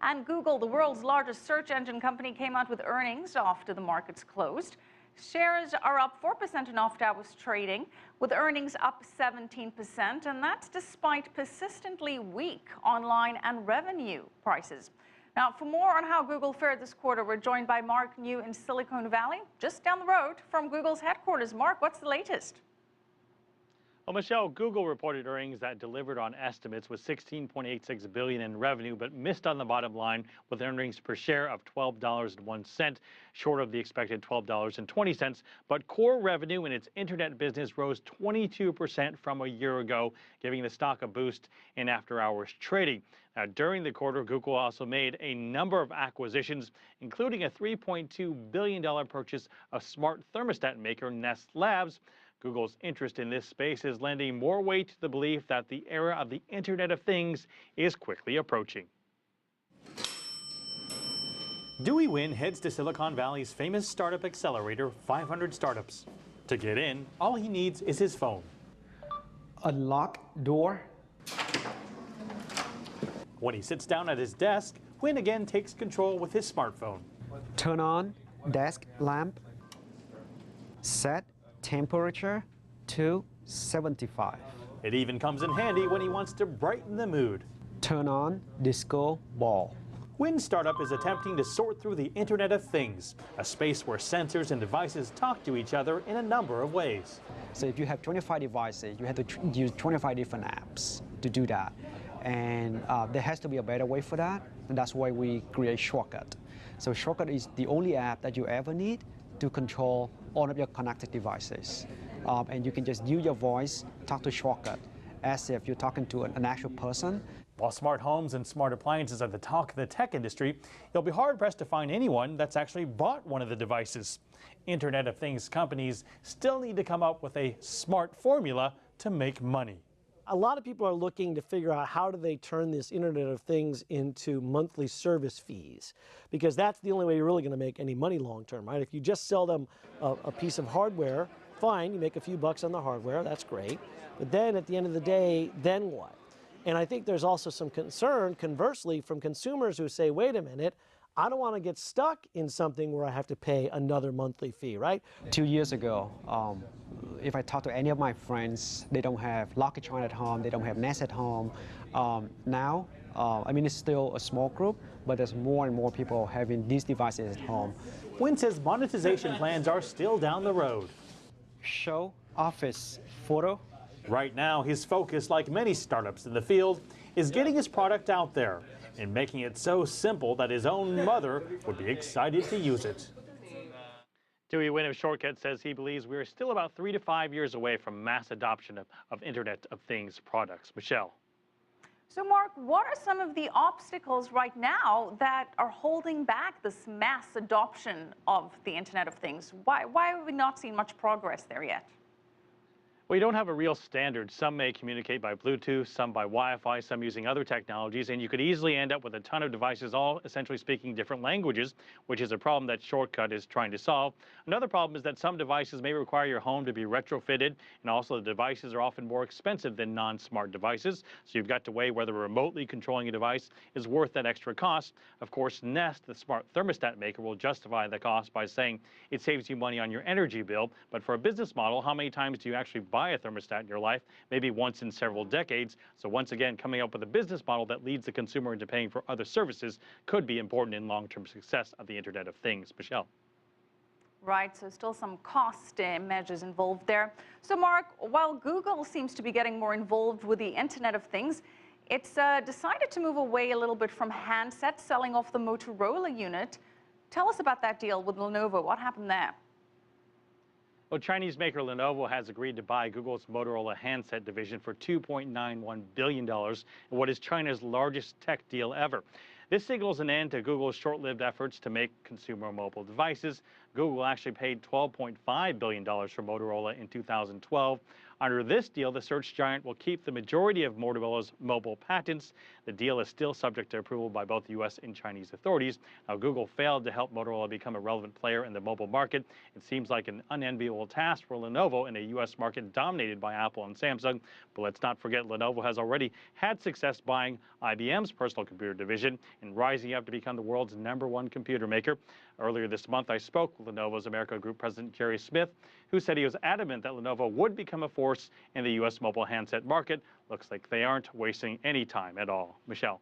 And Google, the world's largest search engine company, came out with earnings after the markets closed. Shares are up 4% in off-hours trading, with earnings up 17%, and that's despite persistently weak online and revenue prices. Now, for more on how Google fared this quarter, we're joined by Mark Niu in Silicon Valley, just down the road from Google's headquarters. Mark, what's the latest? Well, Michelle, Google reported earnings that delivered on estimates with $16.86 billion in revenue, but missed on the bottom line with earnings per share of $12.01, short of the expected $12.20. But core revenue in its internet business rose 22% from a year ago, giving the stock a boost in after-hours trading. Now, during the quarter, Google also made a number of acquisitions, including a $3.2 billion purchase of smart thermostat maker Nest Labs. Google's interest in this space is lending more weight to the belief that the era of the Internet of Things is quickly approaching. Dewey Wynn heads to Silicon Valley's famous startup accelerator, 500 Startups. To get in, all he needs is his phone. Unlock door. When he sits down at his desk, Wynn again takes control with his smartphone. Turn on desk lamp. Set temperature to 75. It even comes in handy when he wants to brighten the mood. Turn on disco ball. Wynn's startup is attempting to sort through the Internet of Things, a space where sensors and devices talk to each other in a number of ways. So if you have 25 devices, you have to use 25 different apps to do that. And there has to be a better way for that, and that's why we create Shortcut. So Shortcut is the only app that you ever need to control all of your connected devices. And you can just use your voice, talk to Shortcut, as if you're talking to an actual person. While smart homes and smart appliances are the talk of the tech industry, you'll be hard-pressed to find anyone that's actually bought one of the devices. Internet of Things companies still need to come up with a smart formula to make money. A lot of people are looking to figure out how do they turn this Internet of Things into monthly service fees, because that's the only way you're really going to make any money long term, right? If you just sell them a piece of hardware, fine, you make a few bucks on the hardware, that's great. But then at the end of the day, then what? And I think there's also some concern, conversely, from consumers who say, wait a minute, I don't want to get stuck in something where I have to pay another monthly fee, right? 2 years ago, if I talk to any of my friends, they don't have Lockitron at home, they don't have Nest at home. Now, I mean, it's still a small group, but there's more and more people having these devices at home. Wynn says monetization plans are still down the road. Show, office, photo. Right now, his focus, like many startups in the field, is getting his product out there and making it so simple that his own mother would be excited to use it. Dewey Wynn of Shortcut says he believes we're still about 3 to 5 years away from mass adoption of Internet of Things products. Michelle. So, Mark, what are some of the obstacles right now that are holding back this mass adoption of the Internet of Things? Why have we not seen much progress there yet? We don't have a real standard. Some may communicate by Bluetooth, some by Wi-Fi, some using other technologies, and you could easily end up with a ton of devices all essentially speaking different languages, which is a problem that Shortcut is trying to solve. Another problem is that some devices may require your home to be retrofitted, and also the devices are often more expensive than non-smart devices, so you've got to weigh whether remotely controlling a device is worth that extra cost. Of course, Nest, the smart thermostat maker, will justify the cost by saying it saves you money on your energy bill, but for a business model, how many times do you actually buy a thermostat in your life? Maybe once in several decades. So once again, coming up with a business model that leads the consumer into paying for other services could be important in long-term success of the Internet of Things. Michelle. Right, so still some cost measures involved there. So Mark, while Google seems to be getting more involved with the Internet of Things, it's decided to move away a little bit from handsets, selling off the Motorola unit. Tell us about that deal with Lenovo. What happened there? Well, Chinese maker Lenovo has agreed to buy Google's Motorola handset division for $2.91 billion in what is China's largest tech deal ever. This signals an end to Google's short-lived efforts to make consumer mobile devices. Google actually paid $12.5 billion for Motorola in 2012. Under this deal, the search giant will keep the majority of Motorola's mobile patents. The deal is still subject to approval by both U.S. and Chinese authorities. Now, Google failed to help Motorola become a relevant player in the mobile market. It seems like an unenviable task for Lenovo in a U.S. market dominated by Apple and Samsung. But let's not forget, Lenovo has already had success buying IBM's personal computer division and rising up to become the world's #1 computer maker. Earlier this month, I spoke with Lenovo's America Group President Jerry Smith, who said he was adamant that Lenovo would become a force in the U.S. mobile handset market. Looks like they aren't wasting any time at all. Michelle.